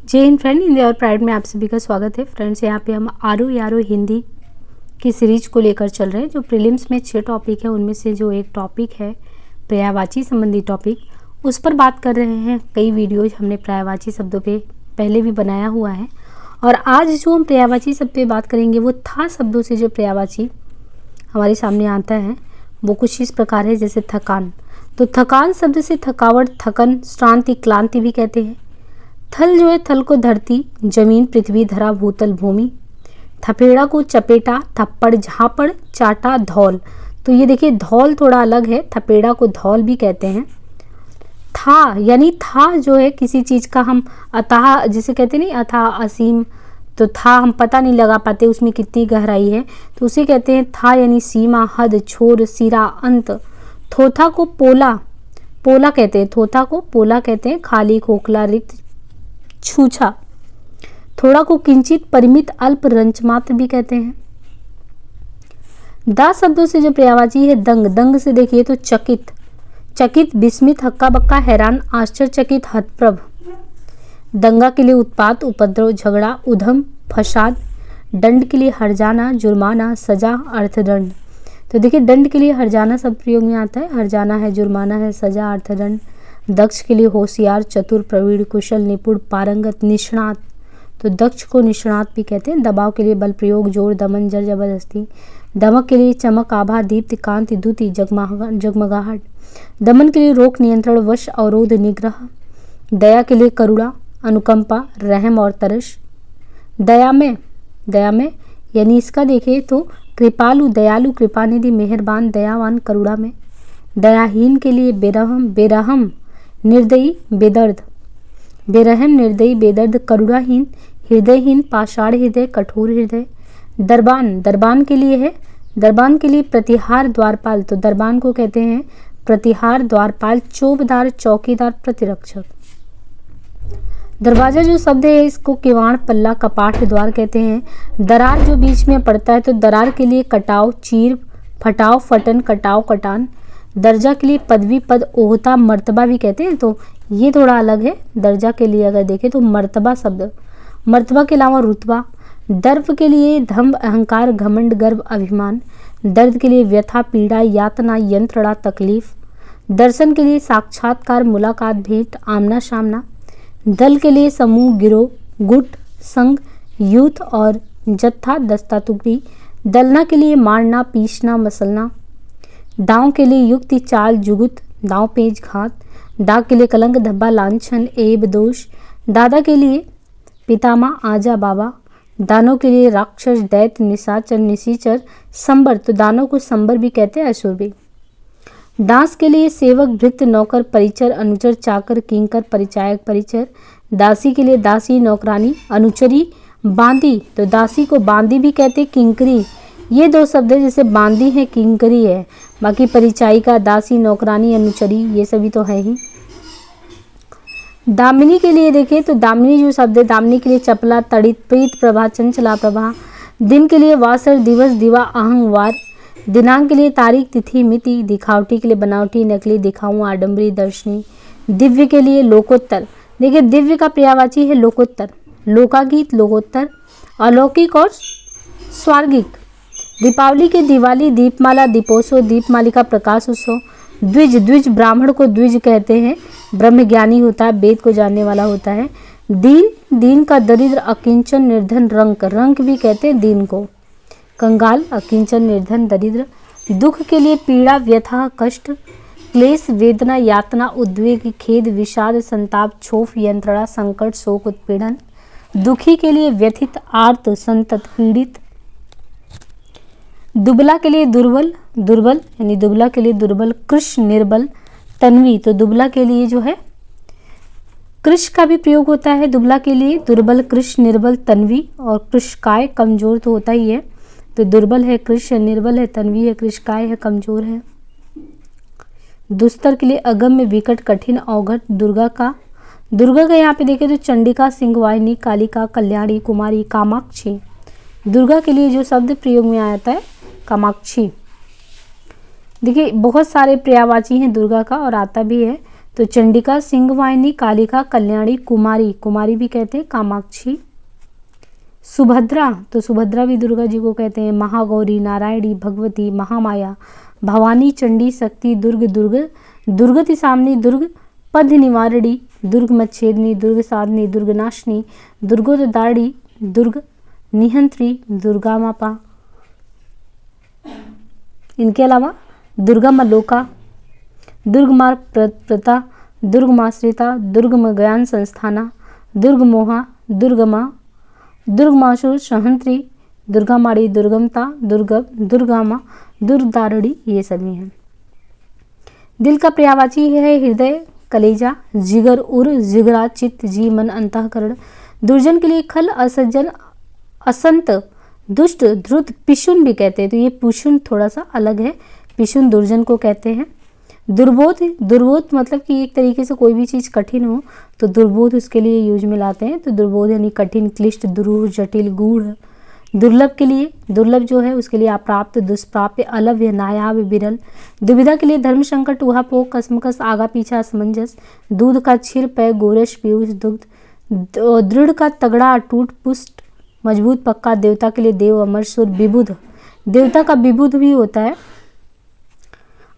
जय हिंद फ्रेंड, हिंदी और प्राइड में आप सभी का स्वागत है। फ्रेंड्स, यहाँ पे हम आरो यारो हिंदी की सीरीज को लेकर चल रहे हैं। जो प्रीलिम्स में 6 टॉपिक है उनमें से जो एक टॉपिक है पर्यायवाची संबंधी टॉपिक, उस पर बात कर रहे हैं। कई वीडियोज हमने पर्यायवाची शब्दों पे पहले भी बनाया हुआ है और आज जो हम पर्यायवाची शब्द पे बात करेंगे वो था शब्दों से जो पर्यायवाची हमारे सामने आता है वो कुछ इस प्रकार है। जैसे थकान, तो थकान शब्द से थकावट, थकन, श्रांति, क्लांति भी कहते हैं। थल जो है, थल को धरती, जमीन, पृथ्वी, धरा, भूतल, भूमि। थपेड़ा को चपेटा, थप्पड़, झापड़, चाटा, धौल। तो ये देखिए धौल थोड़ा अलग है, थपेड़ा को धौल भी कहते हैं। था यानी था जो है किसी चीज़ का हम अथाह जिसे कहते नहीं, अथाह असीम, तो था हम पता नहीं लगा पाते उसमें कितनी गहराई है, तो उसे कहते हैं था यानी सीमा, हद, छोर, सिरा, अंत। थोथा को पोला, पोला कहते हैं, थोथा को पोला कहते हैं। खाली, खोखला, रिक्त, छूछा। थोड़ा को किंचित, परिमित, अल्प, रंचमात्र भी कहते हैं। दा शब्दों से जो पर्यायवाची है दंग, दंग से देखिए तो चकित, चकित, विस्मित, हक्का बक्का, हैरान, आश्चर्यचकित, हतप्रभ। दंगा के लिए उत्पात, उपद्रव, झगड़ा, उधम, फसाद। दंड के लिए हर्जाना, जुर्माना, सजा, अर्थदंड। तो देखिए दंड के लिए हर्जाना शब्द प्रयोग में आता है। हर्जाना है, जुर्माना है, सजा, अर्थदंड। दक्ष के लिए होशियार, चतुर, प्रवीण, कुशल, निपुण, पारंगत, निष्णात। तो दक्ष को निष्णात भी कहते हैं। दबाव के लिए बल प्रयोग, जोर, दमन, जर जबरदस्ती। दमक के लिए चमक, आभा, दीप्ति, कांति, द्युति, जगमगाहट। दमन के लिए रोक, नियंत्रण, वश, अवरोध, निग्रह। दया के लिए करुणा, अनुकंपा, रहम और तरस। दया में यानी इसका देखिए तो कृपालु, दयालु, कृपानिधि, मेहरबान, दयावान, करुणा में। दयाहीन के लिए बेरहम, बेरहम, निर्दयी, बेदर्द। बेरहम, निर्दयी, बेदर्द, करुणाहीन, हृदयहीन, पाषाण हृदय, कठोर हृदय। दरबान, दरबान के लिए है, दरबान के लिए प्रतिहार, द्वारपाल। तो दरबान को कहते हैं प्रतिहार, द्वारपाल, चौबदार, चौकीदार, प्रतिरक्षक। दरवाजा जो शब्द है इसको किवाड़, पल्ला, कपाट, द्वार कहते हैं। दरार जो बीच में पड़ता है तो दरार के लिए कटाव, चीर, फटाव, फटन, कटाव, कटान। दर्जा के लिए पदवी, पद, ओहता, मर्तबा भी कहते हैं। तो ये थोड़ा अलग है। दर्जा के लिए अगर देखें तो मर्तबा शब्द, मर्तबा के अलावा रुतबा। दर्प के लिए धम्म, अहंकार, घमंड, गर्व, अभिमान। दर्द के लिए व्यथा, पीड़ा, यातना, यंत्रणा, तकलीफ। दर्शन के लिए साक्षात्कार, मुलाकात, भेंट, आमना सामना। दल के लिए समूह, गिरोह, गुट, संघ, यूथ और जत्था, दस्ता, टुकड़ी। दलना के लिए मारना, पीसना, मसलना। दांव के लिए युक्ति, चाल, जुगुत, दांव, पेच, घात। दाग के लिए कलंक, धब्बा, लांछन, एब, दोष। दादा के लिए पितामह, आजा, बाबा। दानों के लिए राक्षस, दैत्य, निशाचर, निशीचर, संबर। तो दानों को संबर भी कहते हैं, असुर भी। दास के लिए सेवक, भृत्य, नौकर, परिचर, अनुचर, चाकर, किंकर, परिचायक, परिचर। दासी के लिए दासी, नौकरानी, अनुचरी, बांदी। तो दासी को बांदी भी कहते, किंकरी। ये दो शब्द है, जैसे बांदी है, किंकरी है। बाकी परिचायिका, दासी, नौकरानी, अनुचरी ये सभी तो है ही। दामिनी के लिए देखें तो दामिनी जो शब्द है, दामिनी के लिए चपला, तड़ित, प्रीत, प्रभा, चंचला, प्रभा। दिन के लिए वासर, दिवस, दिवा, अहंवार। दिनांक के लिए तारीख, तिथि, मिति। दिखावटी के लिए बनावटी, नकली, दिखाऊं, आडंबरी, दर्शनी। दिव्य के लिए लोकोत्तर। देखिए दिव्य का पर्यायवाची है लोकोत्तर। लोकागीत, लोकोत्तर, अलौकिक और स्वर्गिक। दीपावली के दिवाली, दीपमाला, दीपोत्सव, दीपमालिका, प्रकाश उत्सव। द्विज, द्विज ब्राह्मण को द्विज कहते हैं, ब्रह्मज्ञानी होता है, वेद को जानने वाला होता है। दीन, दीन का दरिद्र, अकिंचन, निर्धन, रंक, रंक भी कहते हैं दीन को। कंगाल, अकिंचन, निर्धन, दरिद्र। दुख के लिए पीड़ा, व्यथा, कष्ट, क्लेश, वेदना, यातना, उद्वेग, खेद, विषाद, संताप, क्षोभ, यंत्रणा, संकट, शोक, उत्पीड़न। दुखी के लिए व्यथित, आर्त, संतत, पीड़ित। दुबला के लिए दुर्बल, दुर्बल यानी दुबला के लिए दुर्बल। कृश, निर्बल, तन्वी। तो दुबला के लिए जो है कृश का भी प्रयोग होता है दुबला के लिए। दुर्बल, कृश, निर्बल, तन्वी। और कृशकाय कमजोर तो होता ही है, तो दुर्बल है, कृश है, निर्बल है, तन्वी है, कृशकाय है, कमजोर है। दुस्तर के लिए अगम्य, विकट, कठिन, अवघट। दुर्गा का यहाँ पे देखें तो चंडिका, सिंहवाहिनी, कालिका, कल्याणी, कुमारी, कामाक्षी। दुर्गा के लिए जो शब्द प्रयोग में आता है कामाक्षी। देखिए बहुत सारे पर्यायवाची हैं दुर्गा का और आता भी है। तो चंडिका, सिंहवाहिनी, कालिका, कल्याणी, कुमारी, कुमारी भी कहते हैं कामाक्षी। सुभद्रा, तो सुभद्रा भी दुर्गा जी को कहते हैं। महागौरी, नारायणी, भगवती, महामाया, भवानी, चंडी, शक्ति, दुर्ग, दुर्गति सामनी, दुर्ग, पद निवारणी, दुर्ग मच्छेदनी, दुर्ग साधनी, दुर्ग नाशनी, दुर्गोद्धारिणी, दुर्ग निहंत्री, दुर्गा मापा। इनके अलावा दुर्गा मलोका, दुर्ग मार प्रता, दुर्ग माश्रिता, दुर्ग ज्ञान संस्थाना, दुर्ग मोहा, दुर्गमा, दुर्गमाशु सहंत्री, दुर्गा माड़ी, दुर्गमता, दुर्गामा, दुर्दारणी, ये सभी हैं। दिल का पर्यायवाची है हृदय, कलेजा, जिगर, उर, जिगरा, चित्त, जी, मन, अंतःकरण। दुर्जन के लिए खल, असज्जन, असंत, दुष्ट, ध्रुत, पिशुन भी कहते हैं। तो ये पिशुन थोड़ा सा अलग है, पिशुन दुर्जन को कहते हैं। दुर्बोध, दुर्बोध मतलब कि एक तरीके से कोई भी चीज़ कठिन हो तो दुर्बोध उसके लिए यूज में लाते हैं। तो दुर्बोध यानी कठिन, क्लिष्ट, दुरूह, जटिल, गूढ़। दुर्लभ के लिए, दुर्लभ जो है उसके लिए अप्राप्त, दुष्प्राप्य, अलभ्य, नायाब, विरल। दुविधा के लिए धर्म संकट, ऊहापोह, कसमकस, आगा पीछा, असमंजस। दूध का क्षीर, पेय, गोरस, पीयूष, दुग्ध। दृढ़ का तगड़ा, अटूट, पुष्ट, मजबूत, पक्का। देवता के लिए देव, अमर, सुर, विबुध, देवता का विबुध भी होता है।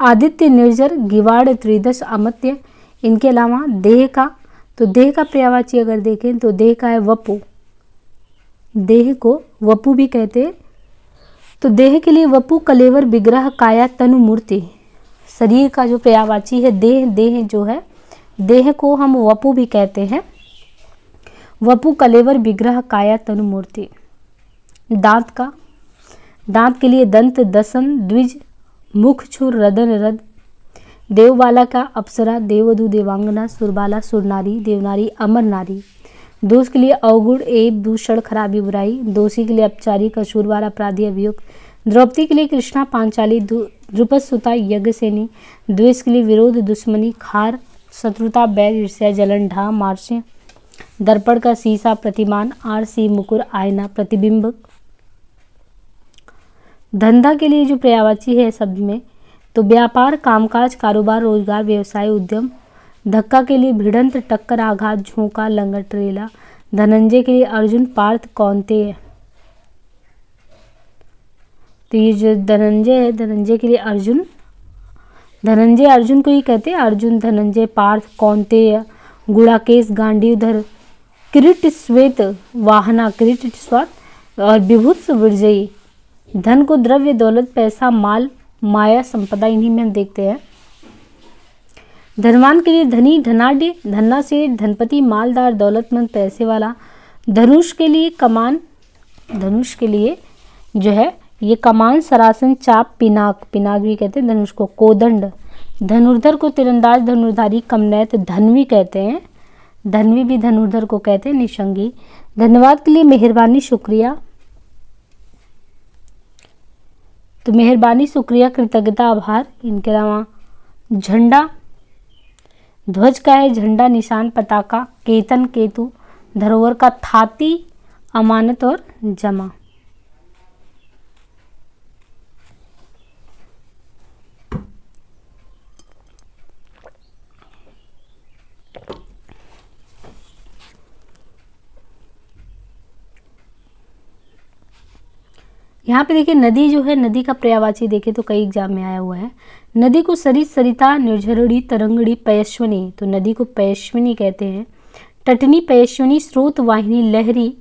आदित्य, निर्जर, गिवाड़, त्रिदश, अमत्य। इनके अलावा देह का, तो देह का पर्यायवाची अगर देखें तो देह का है वपु, देह को वपु भी कहते हैं। तो देह के लिए वपु, कलेवर, विग्रह, काया, तनु, मूर्ति। शरीर का जो पर्यायवाची है देह, देह जो है देह को हम वपु भी कहते हैं। वपु, कलेवर, विग्रह, काया, तनु, मूर्ति। दांत का, दांत के लिए दंत, दसन, द्विज, मुख, छुर, रदन, रद। देवबाला का अप्सरा, देववधू, देवांगना, सुरबाला, सुरनारी, देवनारी, अमर नारी। दोष के लिए अवगुण, एब, दूषण, खराबी, बुराई। दोषी के लिए अपचारी, कसूरवार, अपराधी, अभियुक्त। द्रौपदी के लिए कृष्णा, पांचाली, द्रुपद सुता, यज्ञसेनी। द्वेष के लिए विरोध, दुश्मनी, खार, शत्रुता, बैर, ईर्ष्या, जलन, ढा, मार्ष्य। दर्पण का शीशा, प्रतिमान, आरसी, मुकुर, आईना, प्रतिबिंब। धंधा के लिए जो पर्यायवाची है शब्द में तो व्यापार, कामकाज, कारोबार, रोजगार, व्यवसाय, उद्यम। धक्का के लिए भिड़ंत, टक्कर, आघात, झोंका, लंगट, रेला। धनंजय के लिए अर्जुन, पार्थ, कौन्तेय। तो ये जो धनंजय है, धनंजय के लिए अर्जुन, धनंजय अर्जुन को ही कहते हैं। अर्जुन, धनंजय, पार्थ, कौन्तेय, गुड़ाकेश, गांडीवधर, किरीट, श्वेत वाहना, किरीट स्वात और विभूत विजयी। धन को द्रव्य, दौलत, पैसा, माल, माया, संपदा, इन्हीं में हम देखते हैं। धनवान के लिए धनी, धनाढ्य, धन्ना सेठ, धनपति, मालदार, दौलतमंद, पैसे वाला। धनुष के लिए कमान, धनुष के लिए जो है ये कमान, सरासन, चाप, पिनाक, पिनाक भी कहते हैं धनुष को। कोदंड, धनुर्धर को तीरंदाज, धनुर्धारी, कमनैत, धनवी कहते हैं। धनवी भी धनुर्धर को कहते हैं, निशंगी। धन्यवाद के लिए मेहरबानी, शुक्रिया। तो मेहरबानी, शुक्रिया, कृतज्ञता, आभार। इनके अलावा झंडा, ध्वज का है झंडा, निशान, पताका, केतन, केतु। धरोहर का थाती, अमानत और जमा। यहाँ पे देखिए नदी जो है, नदी का पर्यायवाची देखें तो कई एग्जाम में आया हुआ है। नदी को सरित, सरिता, निर्झरणी, तरंगड़ी, पयस्विनी। तो नदी को पयस्विनी कहते हैं। तटनी, पयस्विनी, स्रोत, वाहिनी, लहरी।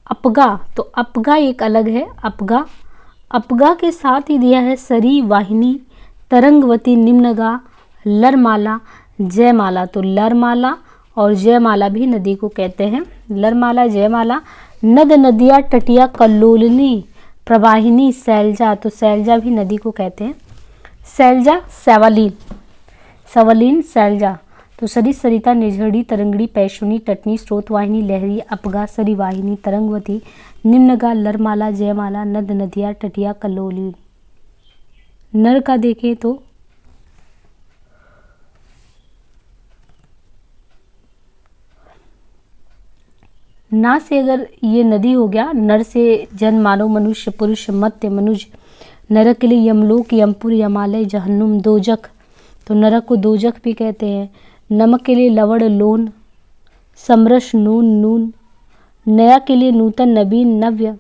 अपगा, तो अपगा एक अलग है। अपगा, अपगा के साथ ही दिया है सरी, वाहिनी, तरंगवती, निम्नगा, लरमाला, जयमाला। तो लरमाला और जयमाला भी नदी को कहते हैं। लरमाला, जयमाला। नद, नदिया, तटिया, कल्लोलिनी, प्रवाहिनी, सैलजा। तो सैलजा भी नदी को कहते हैं। सैलजा, सैवालीन, सवलीन, सैलजा। तो सरित, सरिता, निर्झरणी, तरंगड़ी, पैशुनी, तटनी, स्रोत, वाहिनी, लहरी, अपगा, सरी, वाहिनी, तरंगवती, निम्नगा, लरमाला, जयमाला, नद, नदिया, तटिया, कल्लोलिन। नर का देखें तो ना से अगर ये नदी हो गया, नर से जन, मानव, मनुष्य, पुरुष, मत्य, मनुज। नरक के लिए यमलोक, यमपुर, यमालय, जहन्नुम, दोजख। तो नरक को दोजख भी कहते हैं। नमक के लिए लवण लोन, समरस नून नून, नया के लिए नूतन नवीन नव्य।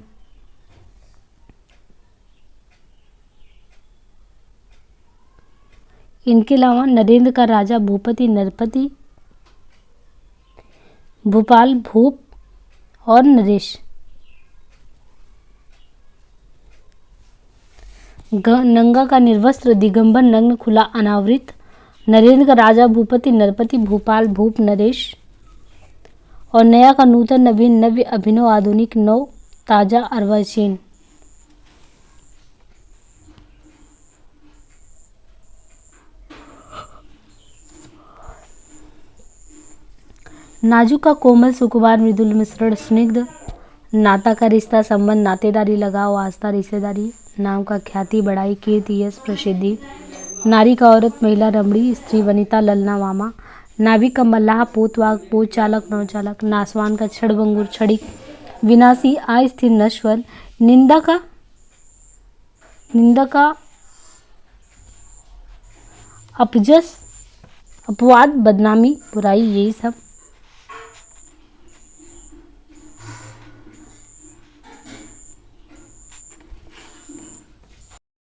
इनके अलावा नरेंद्र का राजा भूपति नरपति, भूपाल भूप और नरेश। नंगा का निर्वस्त्र, दिगंबर नग्न खुला अनावृत। नरेंद्र का राजा भूपति नरपति, भूपाल भूप नरेश। और नया का नूतन नवीन नव्य, अभिनव आधुनिक नव ताजा अर्वाचीन। नाजुक का कोमल, सुकुमार मृदुल मिश्रण, स्निग्ध। नाता का रिश्ता संबंध, नातेदारी लगाव आस्था रिश्तेदारी। नाम का ख्याति बड़ाई कीर्ति यश प्रसिद्धि। नारी का औरत महिला रमणी स्त्री वनिता ललना मामा। नाविक का मल्लाह पोत वाग पोत चालक नौचालक। नासवान का क्षणभंगुर क्षणिक विनाशी अस्थिर नश्वर। निंदा का अपजस अपवाद बदनामी बुराई, यही सब